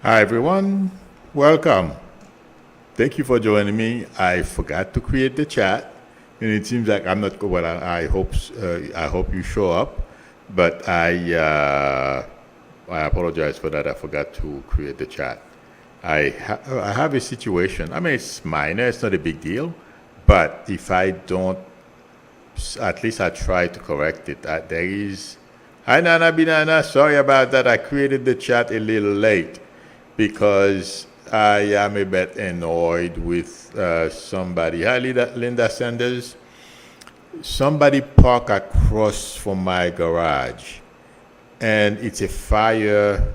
Hi everyone, welcome. Thank you for joining me. I forgot to create the chat, and it seems like I'm not. Well, I hope you show up, but I apologize for that. I forgot to create the chat. I have a situation. I mean, it's minor. It's not a big deal, but if I don't, at least I try to correct it. There is. Hi Nana Binana. Sorry about that. I created the chat a little late because I am a bit annoyed with somebody. Hi, Linda Sanders. Somebody parked across from my garage, and it's a fire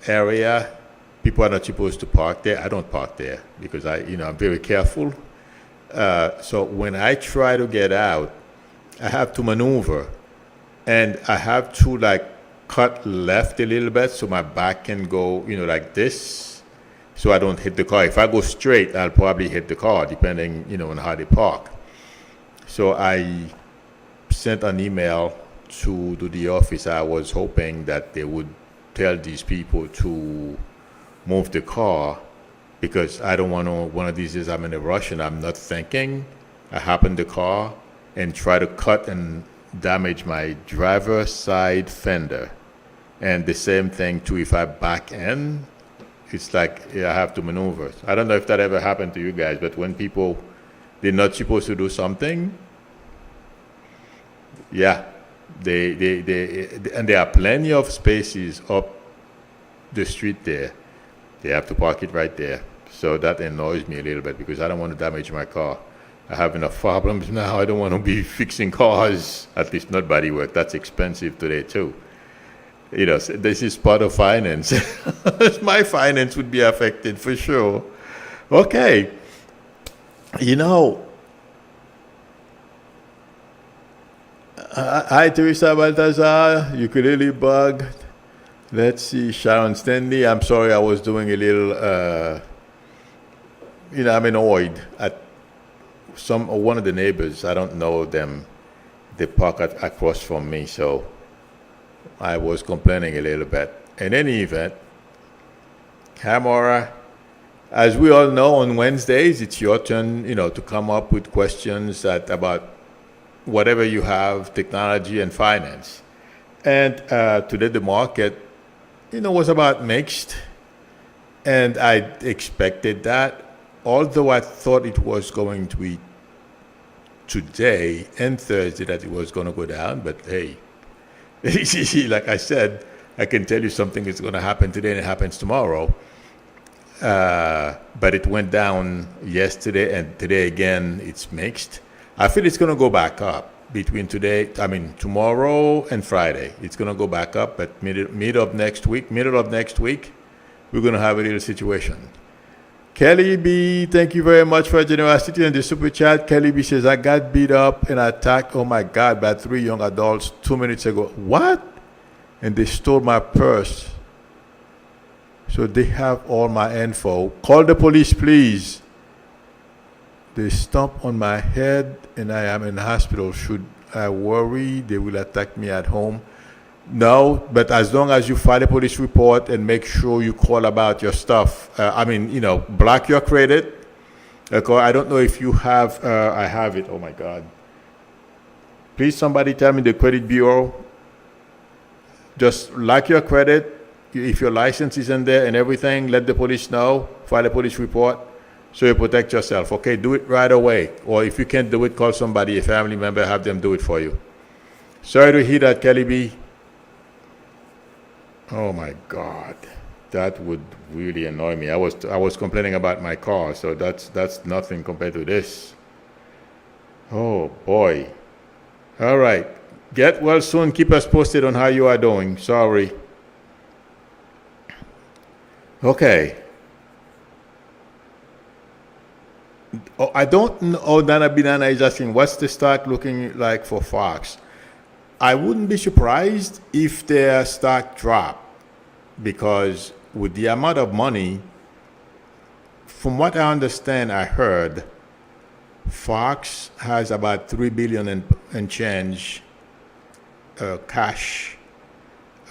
area. People are not supposed to park there. I don't park there because I'm very careful. So when I try to get out, I have to maneuver, and I have to cut left a little bit so my back can go, like this, so I don't hit the car. If I go straight, I'll probably hit the car, depending, on how they park. So I sent an email to the office. I was hoping that they would tell these people to move the car, because I don't want to, one of these days I'm in a rush and I'm not thinking, I hop in the car and try to cut and damage my driver's side fender. And the same thing too, if I back in, it's like I have to maneuver. I don't know if that ever happened to you guys, but when people, they're not supposed to do something, yeah, and there are plenty of spaces up the street there. They have to park it right there. So that annoys me a little bit because I don't want to damage my car. I have enough problems now. I don't want to be fixing cars, at least not body work. That's expensive today too. This is part of finance. My finance would be affected for sure. Okay. Hi, Teresa Baltazar, ukulele bug. Let's see, Sharon Stanley. I'm sorry, I was doing a little, I'm annoyed at one of the neighbors. I don't know them. They park across from me, so I was complaining a little bit. In any event, Hamora, as we all know, on Wednesdays, it's your turn, to come up with questions about whatever you have, technology and finance. And today the market, was about mixed. And I expected that, although I thought it was going to be today and Thursday that it was going to go down. But hey, like I said, I can tell you something is going to happen today and it happens tomorrow. But it went down yesterday, and today again it's mixed. I feel it's going to go back up between tomorrow and Friday. It's going to go back up, but middle of next week, we're going to have a little situation. Kelly B, thank you very much for your generosity in the super chat. Kelly B says, I got beat up and attacked, oh my God, by 3 young adults 2 minutes ago. What? And they stole my purse. So they have all my info. Call the police, please. They stomp on my head and I am in the hospital. Should I worry they will attack me at home? No, but as long as you file a police report and make sure you call about your stuff, block your credit. I don't know if you have, I have it, oh my God. Please somebody tell me the credit bureau. Just lock your credit. If your license is in there and everything, let the police know, file a police report so you protect yourself. Okay, do it right away. Or if you can't do it, call somebody, a family member, have them do it for you. Sorry to hear that, Kelly B. Oh my God, that would really annoy me. I was complaining about my car, so that's nothing compared to this. Oh boy. All right. Get well soon. Keep us posted on how you are doing. Sorry. Okay. Oh, I don't know. Oh, Nana Binana is asking, what's the stock looking like for Fox? I wouldn't be surprised if their stock dropped, because with the amount of money, from what I understand, I heard Fox has about $3 billion and change cash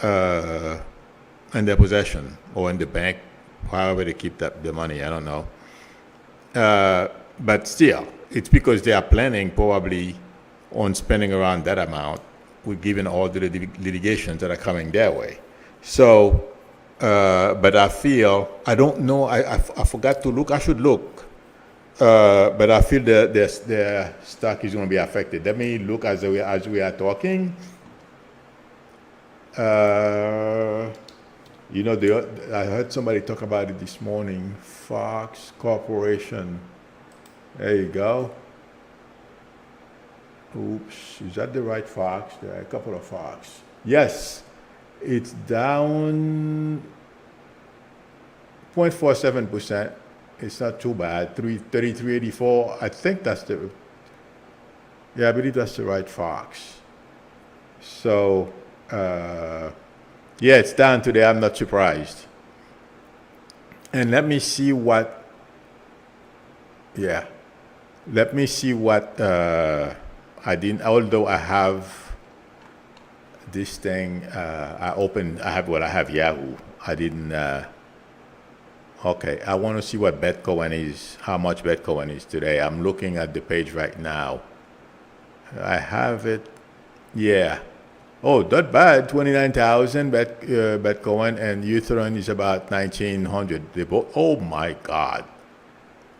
in their possession or in the bank however they keep the money, I don't know. But still, it's because they are planning probably on spending around that amount, given all the litigations that are coming their way. So, but I feel, I don't know, I forgot to look, I should look. But I feel that their stock is going to be affected. Let me look as we are talking. You know, I heard somebody talk about it this morning. Fox Corporation. There you go. Oops, is that the right Fox? There are a couple of Fox. Yes, it's down 0.47%. It's not too bad. 33.84. I think that's the. Yeah, I believe that's the right Fox. So, yeah, it's down today. I'm not surprised. And let me see what. Yeah, let me see what I didn't. Although I have this thing, I have Yahoo. I didn't. Okay, I want to see what Bitcoin is, how much Bitcoin is today. I'm looking at the page right now. I have it. Yeah. Oh, not bad. 29,000 Bitcoin, and Ethereum is about 1,900. They both. Oh my God.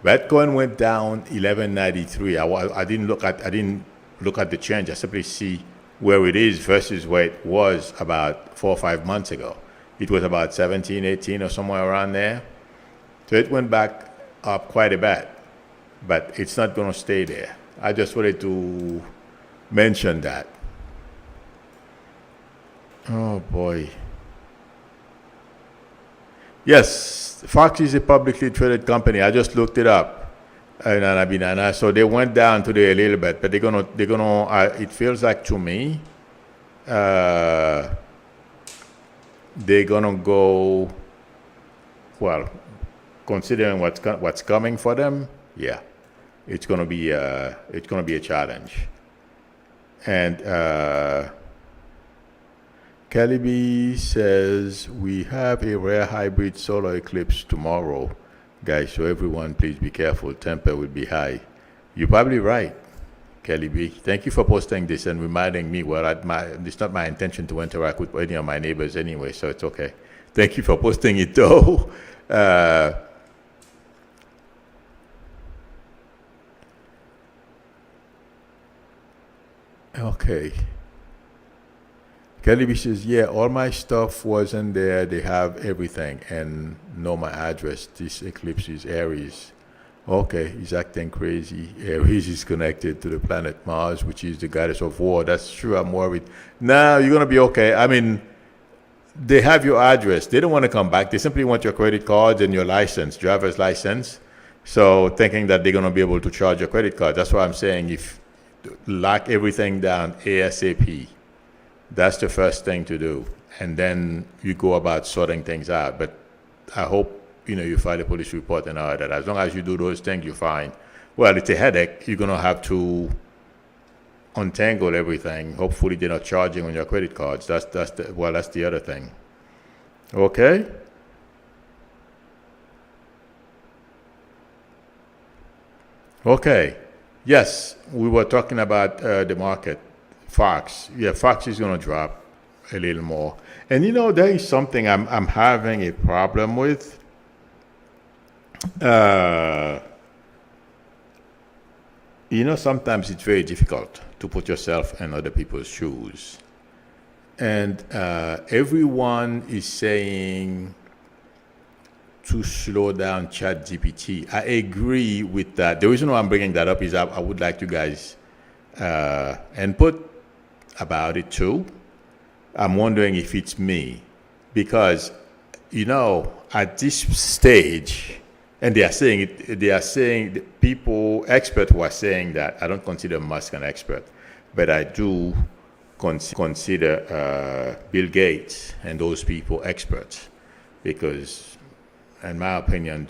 Bitcoin went down 1193. I didn't look at the change. I simply see where it is versus where it was about 4 or 5 months ago. It was about 17, 18 or somewhere around there. So it went back up quite a bit, but it's not going to stay there. I just wanted to mention that. Oh boy. Yes, Fox is a publicly traded company. I just looked it up, and so they went down today a little bit, but they're gonna. It feels like to me, they're gonna go. Well, considering what's coming for them, yeah, it's gonna be a challenge. And Kelly B says we have a rare hybrid solar eclipse tomorrow, guys. So everyone, please be careful. Temper will be high. You're probably right, Kelly B. Thank you for posting this and reminding me. Well, it's not my intention to interact with any of my neighbors anyway, so it's okay. Thank you for posting it, though. Okay. Kelly B says, yeah, all my stuff wasn't there. They have everything and know my address. This eclipse is Aries. Okay, he's acting crazy. Aries is connected to the planet Mars, which is the goddess of war. That's true. I'm worried. No, you're going to be okay. I mean, they have your address. They don't want to come back. They simply want your credit cards and your license, driver's license. So thinking that they're going to be able to charge your credit card. That's why I'm saying if lock everything down ASAP. That's the first thing to do. And then you go about sorting things out. But I hope, you file a police report and all that. As long as you do those things, you're fine. Well, it's a headache. You're going to have to untangle everything. Hopefully they're not charging on your credit cards. That's the other thing. Okay? Okay. Yes, we were talking about the market. Fox. Yeah, Fox is going to drop a little more. And there is something I'm having a problem with. Sometimes it's very difficult to put yourself in other people's shoes. And everyone is saying to slow down ChatGPT. I agree with that. The reason why I'm bringing that up is I would like you guys input about it too. I'm wondering if it's me, because at this stage, and they are saying experts who are saying that. I don't consider Musk an expert, but I do consider Bill Gates and those people experts, because in my opinion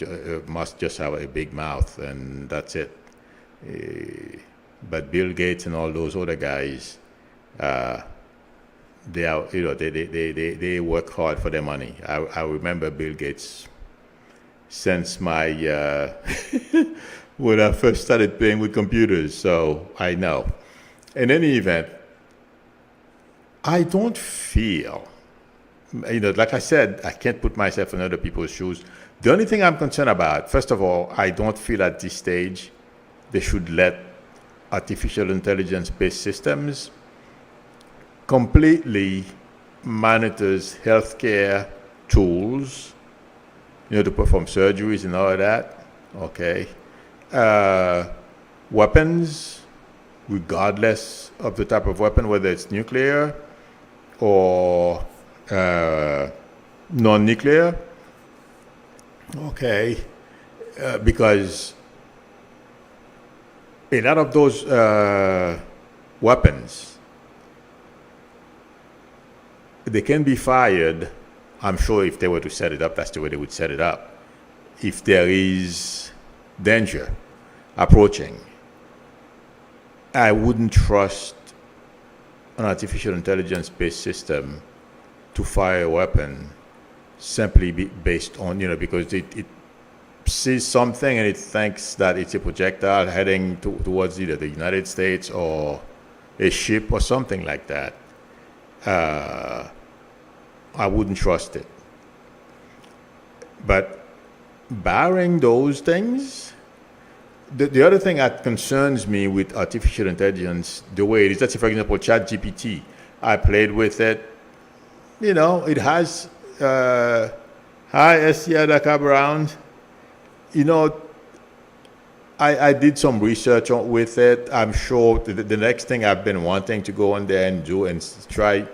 Musk just have a big mouth and that's it. But Bill Gates and all those other guys, they are, they work hard for their money. I remember Bill Gates since my when I first started playing with computers, so I know. In any event, I don't feel, like I said, I can't put myself in other people's shoes. The only thing I'm concerned about, first of all, I don't feel at this stage they should let artificial intelligence-based systems completely monitors healthcare tools, to perform surgeries and all of that. Okay. Weapons, regardless of the type of weapon, whether it's nuclear or non-nuclear. Okay. Because a lot of those weapons, they can be fired. I'm sure if they were to set it up, that's the way they would set it up. If there is danger approaching, I wouldn't trust an artificial intelligence-based system to fire a weapon simply based on, because it sees something and it thinks that it's a projectile heading towards either the United States or a ship or something like that. I wouldn't trust it. But barring those things, the other thing that concerns me with artificial intelligence, the way it is, let's say, for example, ChatGPT, I played with it. It has, hi, Essia Brown. I did some research with it. I'm sure the next thing I've been wanting to go on there and do and try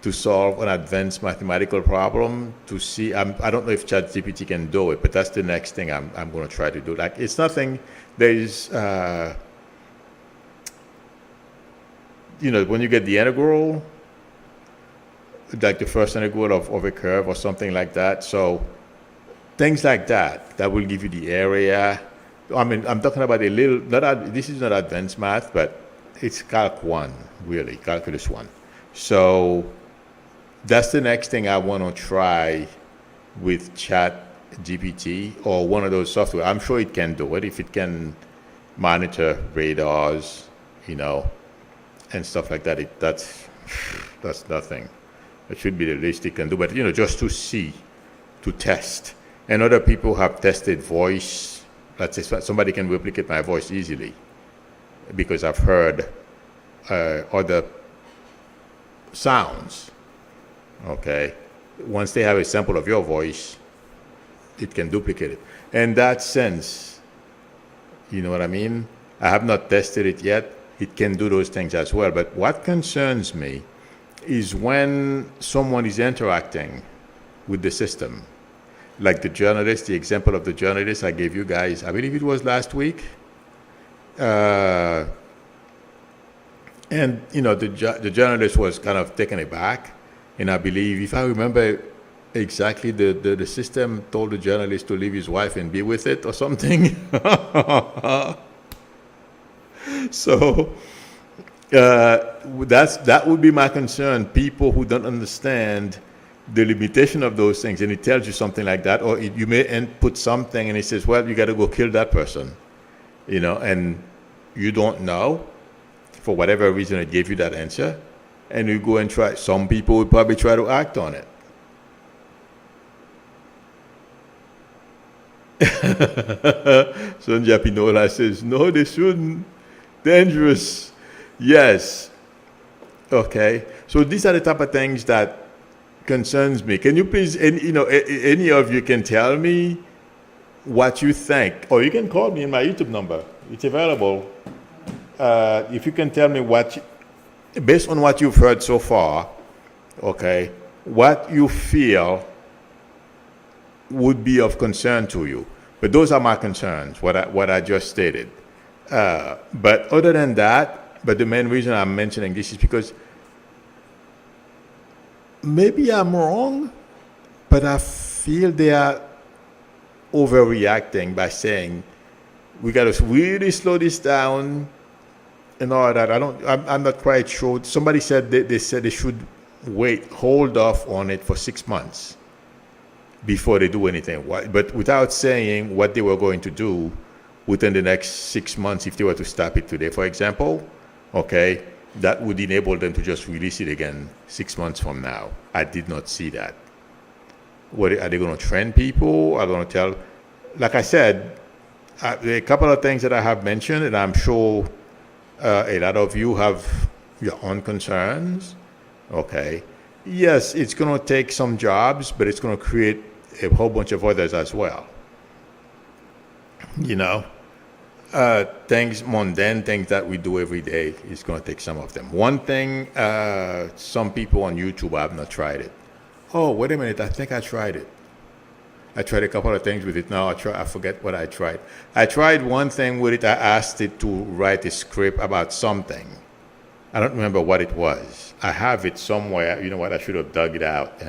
to solve an advanced mathematical problem to see. I don't know if ChatGPT can do it, but that's the next thing I'm going to try to do. Like, it's nothing. There's, when you get the integral, like the first integral of a curve or something like that. So things like that will give you the area. I mean, I'm talking about this is not advanced math, but it's Calc 1, really, Calculus 1. So that's the next thing I want to try with ChatGPT or one of those software. I'm sure it can do it if it can monitor radars, and stuff like that. That's nothing. It should be the least it can do. But just to see, to test. And other people have tested voice. Let's say somebody can replicate my voice easily because I've heard other sounds. Okay, once they have a sample of your voice, it can duplicate it. In that sense, you know what I mean? I have not tested it yet. It can do those things as well. But what concerns me is when someone is interacting with the system, like the journalist, the example of the journalist I gave you guys, I believe it was last week. And, the journalist was kind of taken aback. And I believe, if I remember exactly, the system told the journalist to leave his wife and be with it or something. So that would be my concern. People who don't understand the limitation of those things, and it tells you something like that, or you may input something and it says, well, you got to go kill that person, and you don't know, for whatever reason it gave you that answer, and you go and try. Some people would probably try to act on it. Sonja Pinola says, no, they shouldn't. Dangerous. Yes. Okay. So these are the type of things that concerns me. Can you please, any of you can tell me what you think, or you can call me in my YouTube number. It's available. If you can tell me based on what you've heard so far, okay, what you feel would be of concern to you. But those are my concerns, what I just stated. But other than that, but the main reason I'm mentioning this is because maybe I'm wrong, but I feel they are overreacting by saying we got to really slow this down and all that. I'm not quite sure. Somebody said they said they should hold off on it for 6 months before they do anything. But without saying what they were going to do within the next 6 months if they were to stop it today, for example, okay, that would enable them to just release it again 6 months from now. I did not see that. What are they going to train people? Are they going to tell? Like I said, there are a couple of things that I have mentioned, and I'm sure a lot of you have your own concerns. Okay. Yes, it's going to take some jobs, but it's going to create a whole bunch of others as well. You know, things, mundane things that we do every day is going to take some of them. One thing, some people on YouTube have not tried it. Oh, wait a minute, I think I tried it. I tried a couple of things with it. Now I forget what I tried. I tried one thing with it. I asked it to write a script about something. I don't remember what it was. I have it somewhere. You know what? I should have dug it out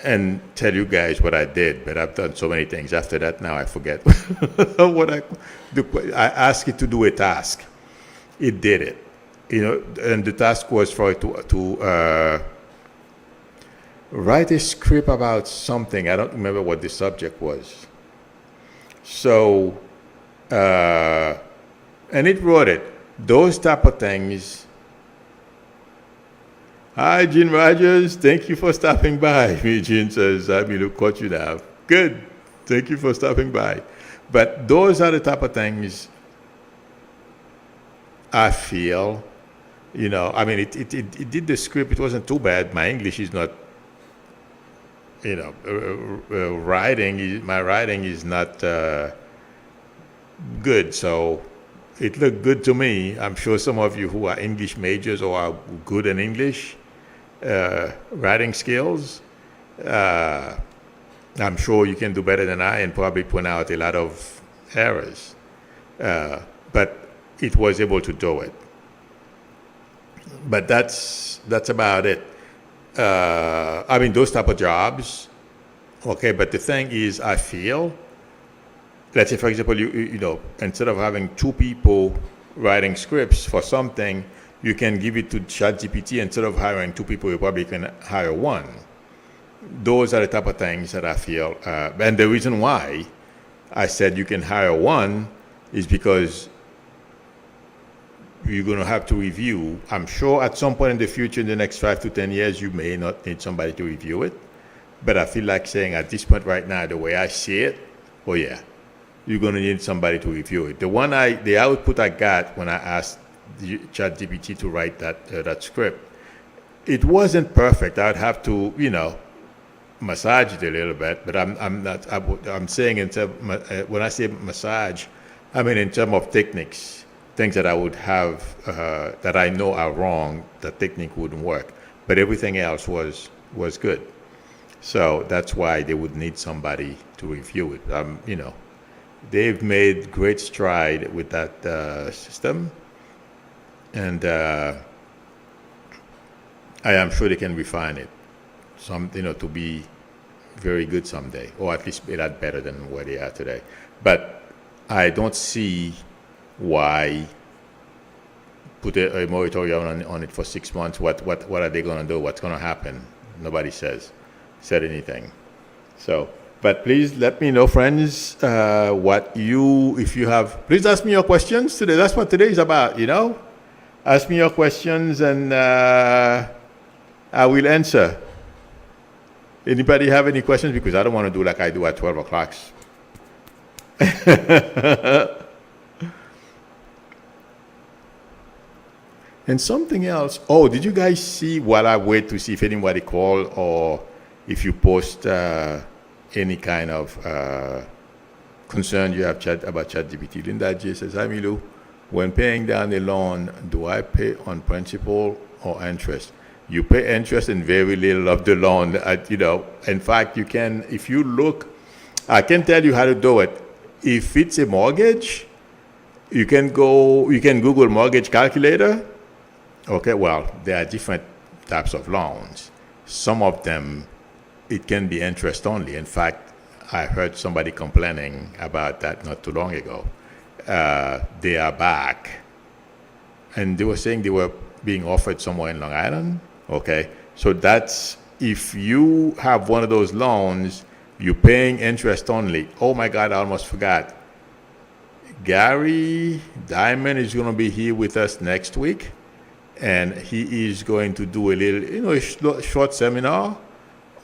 and tell you guys what I did. But I've done so many things after that. Now I forget what I do. I asked it to do a task. It did it. You know, and the task was for it to write a script about something. I don't remember what the subject was. So, and it wrote it. Those type of things. Hi, Gene Rogers. Thank you for stopping by. Gene says, I mean, look, caught you now. Good. Thank you for stopping by. But those are the type of things I feel, you know, I mean, it did the script. It wasn't too bad. My English is not, you know, my writing is not good. So it looked good to me. I'm sure some of you who are English majors or are good in English writing skills, I'm sure you can do better than I and probably point out a lot of errors. But it was able to do it. But that's about it. I mean, those type of jobs, okay, but the thing is, I feel, let's say, for example, you know, instead of having two people writing scripts for something, you can give it to ChatGPT. Instead of hiring two people, you probably can hire one. Those are the type of things that I feel. And the reason why I said you can hire one is because you're going to have to review. I'm sure at some point in the future, in the next 5 to 10 years, you may not need somebody to review it. But I feel like saying at this point right now, the way I see it, oh yeah, you're going to need somebody to review it. The output I got when I asked ChatGPT to write that script, it wasn't perfect. I'd have to, you know, massage it a little bit. But I'm saying when I say massage, I mean in terms of techniques, things that I would have that I know are wrong. The technique wouldn't work, but everything else was good. So that's why they would need somebody to review it. You know, they've made great stride with that system, and I am sure they can refine it, to be very good someday, or at least a lot better than where they are today. But I don't see why put a moratorium on it for 6 months. What are they going to do? What's going to happen? Nobody said anything. So, but please let me know, friends, if you have, please ask me your questions today. That's what today is about, you know. Ask me your questions and I will answer. Anybody have any questions? Because I don't want to do like I do at 12 o'clock. And something else. Oh, did you guys see, while I wait to see if anybody called or if you post any kind of concern you have about ChatGPT? Linda J says, hi Milu, when paying down a loan, do I pay on principal or interest? You pay interest in very little of the loan. In fact, you can, if you look, I can tell you how to do it. If it's a mortgage, you can Google mortgage calculator. Okay, well, there are different types of loans. Some of them, it can be interest only. In fact, I heard somebody complaining about that not too long ago. They are back. And they were saying they were being offered somewhere in Long Island. Okay, so that's, if you have one of those loans, you're paying interest only. Oh my God, I almost forgot. Gary Diamond is going to be here with us next week, and he is going to do a little, short seminar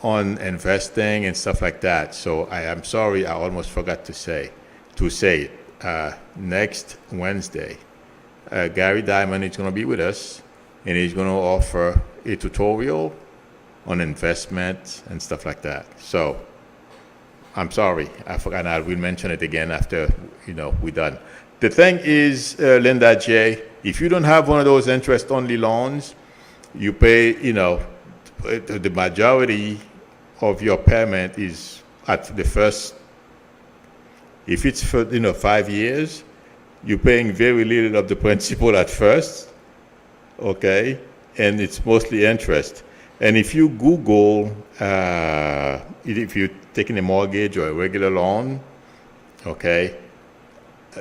on investing and stuff like that. So I am sorry, I almost forgot to say it. Next Wednesday, Gary Diamond is going to be with us, and he's going to offer a tutorial on investment and stuff like that. So I'm sorry, I forgot. I will mention it again after we're done. The thing is, Linda J, if you don't have one of those interest-only loans, you pay. The majority of your payment is at the first. If it's for 5 years, you're paying very little of the principal at first, okay, and it's mostly interest. And if you Google, if you're taking a mortgage or a regular loan, okay,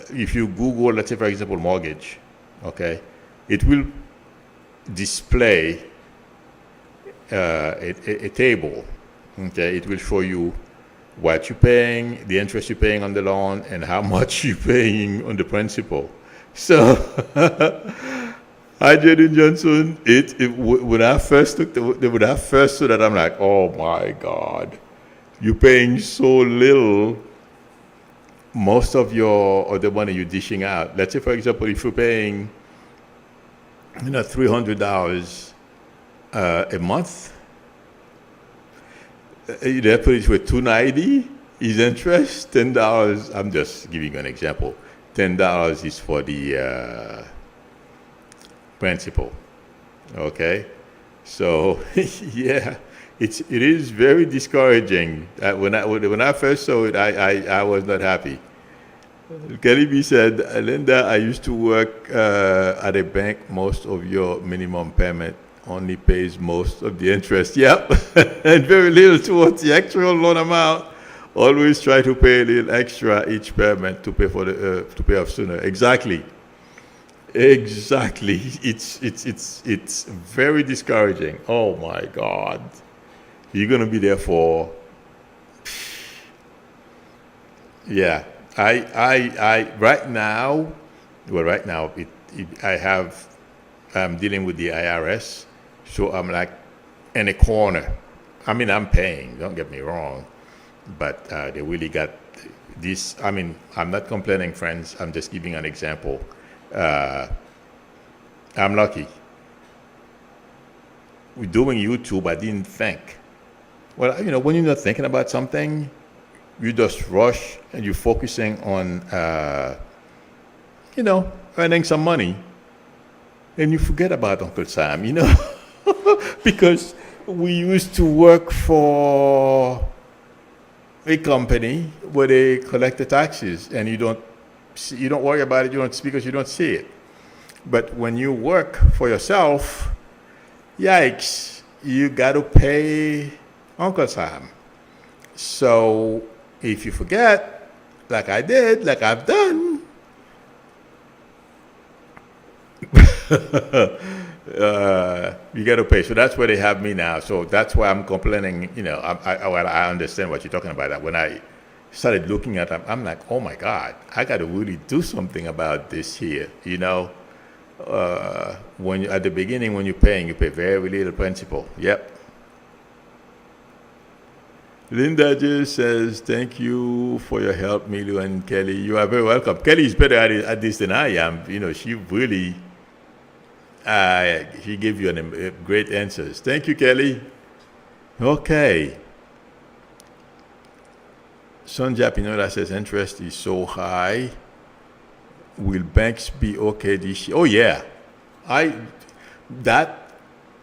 if you Google, let's say, for example, mortgage, okay, it will display a table, okay, it will show you what you're paying, the interest you're paying on the loan, and how much you're paying on the principal. So, hi, Jaden Johnson. When I first saw that, I'm like, oh my God, you're paying so little. Most of the money you're dishing out. Let's say, for example, if you're paying, $300 a month, they put it with $290 is interest. $10. I'm just giving you an example. $10 is for the principal. Okay, so yeah, it is very discouraging. When I first saw it, I was not happy. Kelly B said, Linda, I used to work at a bank. Most of your minimum payment only pays most of the interest. Yep, and very little towards the actual loan amount. Always try to pay a little extra each payment to pay to pay off sooner. Exactly. It's very discouraging. Oh my God, you're gonna be there for. Yeah, right now, I'm dealing with the IRS, so I'm like in a corner. I mean, I'm paying, don't get me wrong, but they really got this. I mean, I'm not complaining, friends. I'm just giving an example. I'm lucky. We're doing YouTube, I didn't think. Well, when you're not thinking about something, you just rush and you're focusing on, earning some money. And you forget about Uncle Sam, because we used to work for a company where they collect the taxes, and you don't worry about it, you don't speak because you don't see it. But when you work for yourself, yikes, you got to pay Uncle Sam. So if you forget, like I did, like I've done, you got to pay. So that's where they have me now. So that's why I'm complaining. I understand what you're talking about. When I started looking at them, I'm like, oh my God, I got to really do something about this here. When at the beginning, when you're paying, you pay very little principal. Yep. Linda just says, thank you for your help, Milu and Kelly. You are very welcome. Kelly is better at this than I am. She really, she gave you great answers. Thank you, Kelly. Okay. Sonja Pinola says, interest is so high. Will banks be okay this year? Oh, yeah.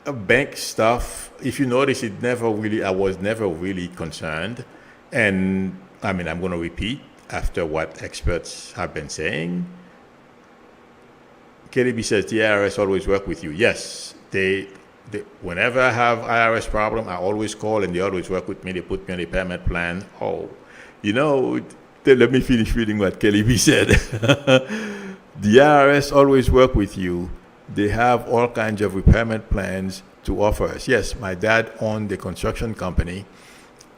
Bank stuff, if you notice, I was never really concerned. And I'm going to repeat after what experts have been saying. KDB says the IRS always work with you. Yes, they whenever I have IRS problem, I always call and they always work with me. They put me on a payment plan. Oh, let me finish reading what Kelly B said. The IRS always work with you. They have all kinds of repayment plans to offer us. Yes, my dad owned a construction company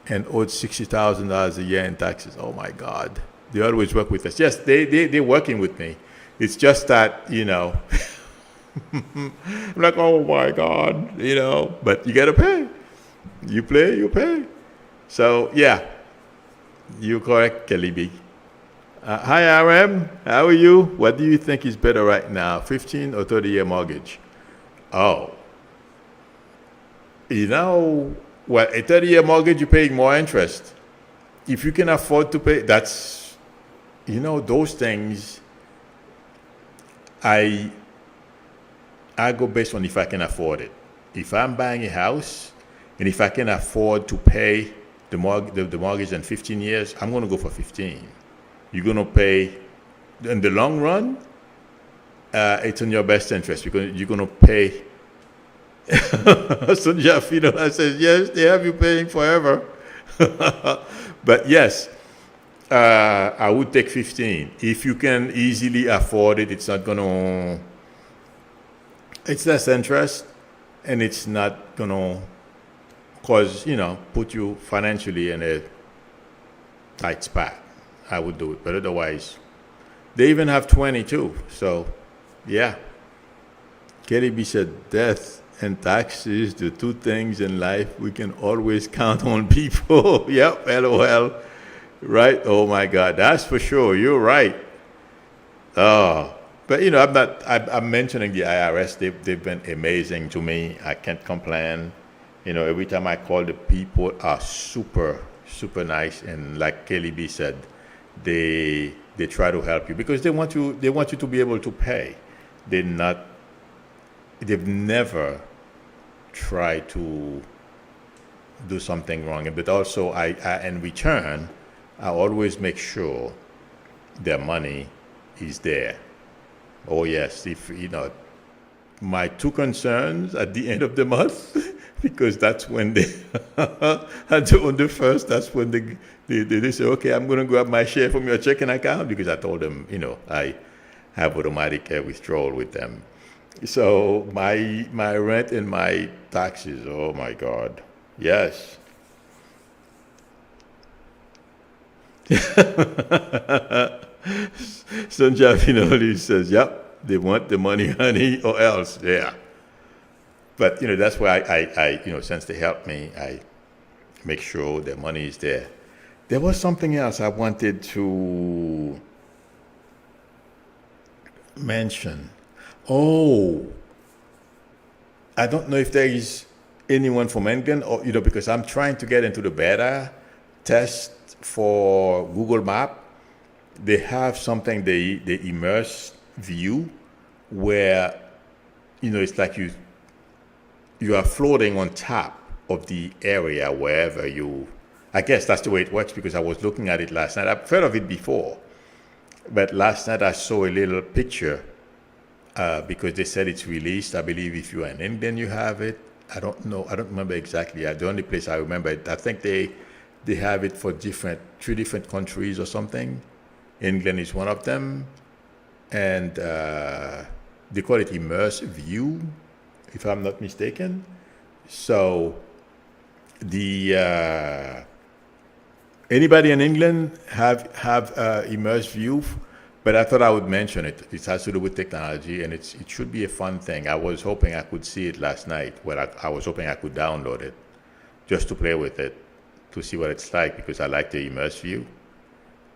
and owed $60,000 a year in taxes. Oh my God. They always work with us. Yes, they're working with me. It's just that, I'm like, oh my God, but you got to pay. You play, you pay. So, yeah, you're correct, Kelly B. Hi, RM. How are you? What do you think is better right now, 15 or 30-year mortgage? Oh, well, a 30-year mortgage, you're paying more interest. If you can afford to pay, that's, those things, I go based on if I can afford it. If I'm buying a house, and if I can afford to pay the mortgage in 15 years, I'm going to go for 15. You're going to pay, in the long run, it's in your best interest because you're going to pay. So Jeff, I said, yes, they have you paying forever. But yes, I would take 15. If you can easily afford it, it's less interest, and it's not going to cause, put you financially in a tight spot. I would do it, but otherwise, they even have 22. So, yeah. Kelly B said, death and taxes, the two things in life we can always count on people. Yep, LOL. Right? Oh my God, that's for sure. You're right. Oh, but I'm mentioning the IRS. They've been amazing to me. I can't complain. Every time I call, the people are super, super nice. And like Kelly B said, they try to help you because they want you to be able to pay. They've never tried to do something wrong. But also, I in return, I always make sure their money is there. Oh yes, if my two concerns at the end of the month, because that's when they on the first, that's when they say, okay, I'm going to grab my share from your checking account, because I told them, I have automatic withdrawal with them. So my rent and my taxes, oh my God, yes. Sonja Finoli says, yep, they want the money, honey, or else, yeah. But, that's why I since they help me, I make sure the money is there. There was something else I wanted to mention. Oh, I don't know if there is anyone from England, or, because I'm trying to get into the beta test for Google Map. They have something, the immerse view, where, it's like you are floating on top of the area wherever I guess that's the way it works, because I was looking at it last night. I've heard of it before, but last night I saw a little picture because they said it's released. I believe if you are in England, you have it. I don't know. I don't remember exactly. The only place I remember, I think they have it for 3 different countries or something. England is one of them. And they call it Immerse View, if I'm not mistaken. So anybody in England have Immerse View? But I thought I would mention it. It has to do with technology, and it should be a fun thing. I was hoping I could see it last night. Well, I was hoping I could download it just to play with it, to see what it's like, because I like the Immerse View.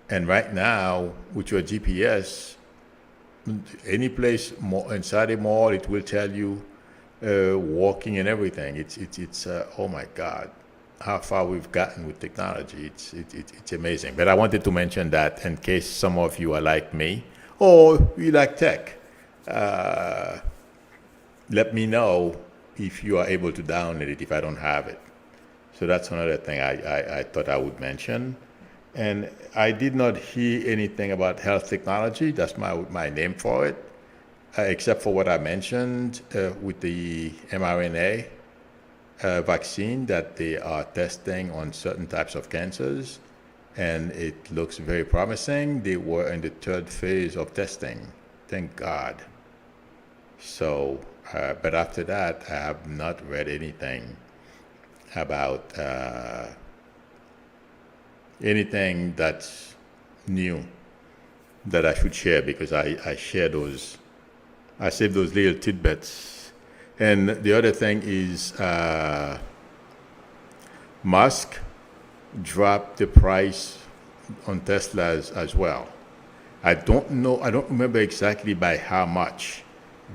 And right now, with your GPS, any place inside a mall, it will tell you walking and everything. It's oh my God, how far we've gotten with technology. It's amazing. But I wanted to mention that in case some of you are like me, or you like tech. Let me know if you are able to download it if I don't have it. So that's another thing I thought I would mention. And I did not hear anything about health technology. That's my name for it, except for what I mentioned with the mRNA vaccine that they are testing on certain types of cancers. And it looks very promising. They were in the 3rd phase of testing. Thank God. So, but after that, I have not read anything about anything that's new that I should share, because I share those, I save those little tidbits. And the other thing is Musk dropped the price on Teslas as well. I don't know, I don't remember exactly by how much,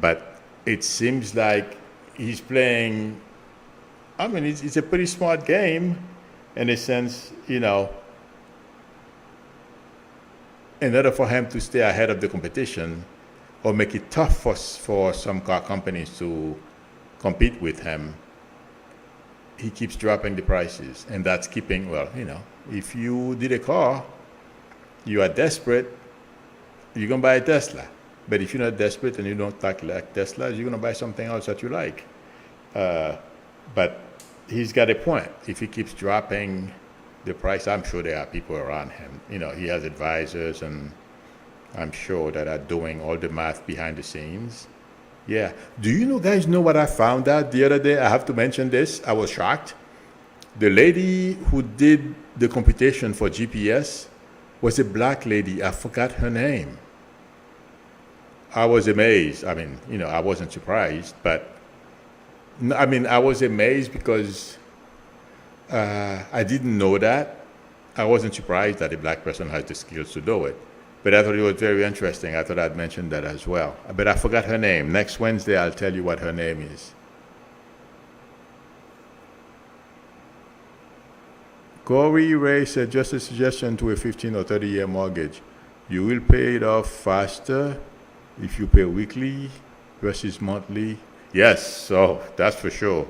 but it seems like he's playing, I mean, it's a pretty smart game in a sense, you know, in order for him to stay ahead of the competition or make it tough for some car companies to compete with him, he keeps dropping the prices. And that's keeping, well, you know, if you did a car, you are desperate, you're going to buy a Tesla. But if you're not desperate and you don't like Teslas, you're going to buy something else that you like. But he's got a point. If he keeps dropping the price, I'm sure there are people around him. You know, he has advisors, and I'm sure that are doing all the math behind the scenes. Yeah. Do you guys know what I found out the other day? I have to mention this. I was shocked. The lady who did the computation for GPS was a black lady. I forgot her name. I was amazed. I mean, you know, I wasn't surprised, but I mean, I was amazed because I didn't know that. I wasn't surprised that a black person has the skills to do it. But I thought it was very interesting. I thought I'd mention that as well. But I forgot her name. Next Wednesday, I'll tell you what her name is. Corey Ray said, just a suggestion to a 15 or 30-year mortgage. You will pay it off faster if you pay weekly versus monthly. Yes, so that's for sure.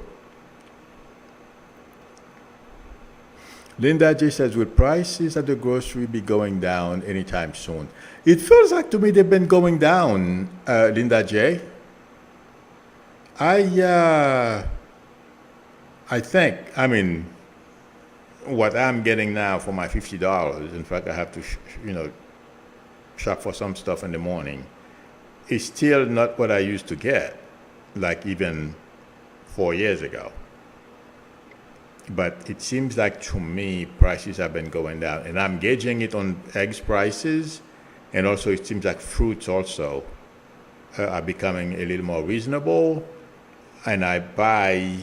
Linda J says, will prices at the grocery be going down anytime soon? It feels like to me they've been going down, Linda J. I think, I mean, what I'm getting now for my $50, in fact, I have to, shop for some stuff in the morning, is still not what I used to get, like even 4 years ago. But it seems like to me prices have been going down, and I'm gauging it on eggs prices, and also it seems like fruits also are becoming a little more reasonable. And I buy,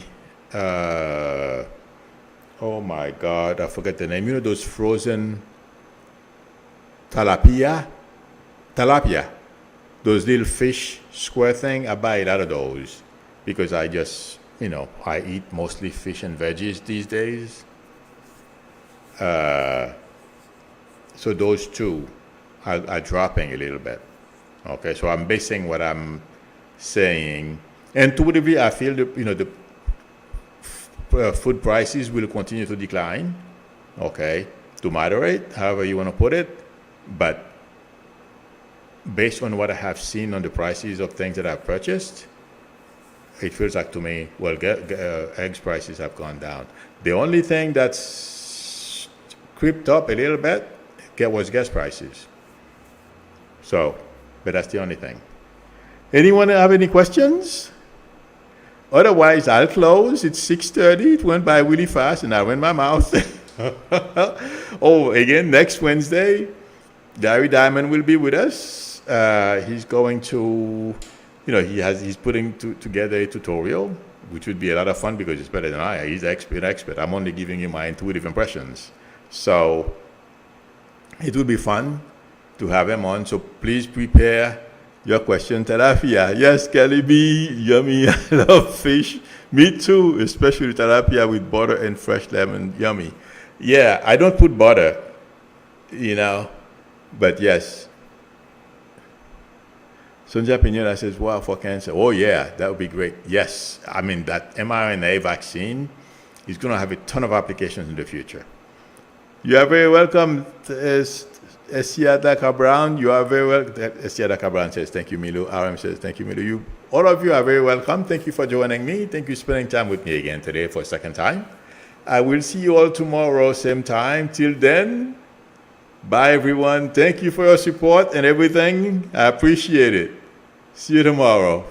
oh my God, I forget the name. You know those frozen tilapia, those little fish square thing. I buy a lot of those because I just, I eat mostly fish and veggies these days. So those two are dropping a little bit. Okay, so I'm basing what I'm saying, and to a degree, I feel the food prices will continue to decline. Okay, to moderate, however you want to put it, but based on what I have seen on the prices of things that I've purchased, it feels like to me, well, eggs prices have gone down. The only thing that's creeped up a little bit was gas prices. So, but that's the only thing. Anyone have any questions? Otherwise, I'll close. It's 6:30. It went by really fast, and I went my mouth. Oh, again, next Wednesday, Gary Diamond will be with us. He's going to... he's putting together a tutorial, which would be a lot of fun because it's better than I. He's an expert. I'm only giving you my intuitive impressions. So it will be fun to have him on. So please prepare your question. Tilapia. Yes, Kelly B. Yummy. I love fish. Me too, especially tilapia with butter and fresh lemon. Yummy. Yeah, I don't put butter, but yes. Sonja Pineda says, wow, for cancer. Oh, yeah, that would be great. Yes, I mean, that mRNA vaccine is going to have a ton of applications in the future. You are very welcome, Esiada Cabran. You are very welcome. Esiada Cabran says, thank you, Milu. RM says, thank you, Milu. All of you are very welcome. Thank you for joining me. Thank you for spending time with me again today for a second time. I will see you all tomorrow, same time. Till then, bye, everyone. Thank you for your support and everything. I appreciate it. See you tomorrow.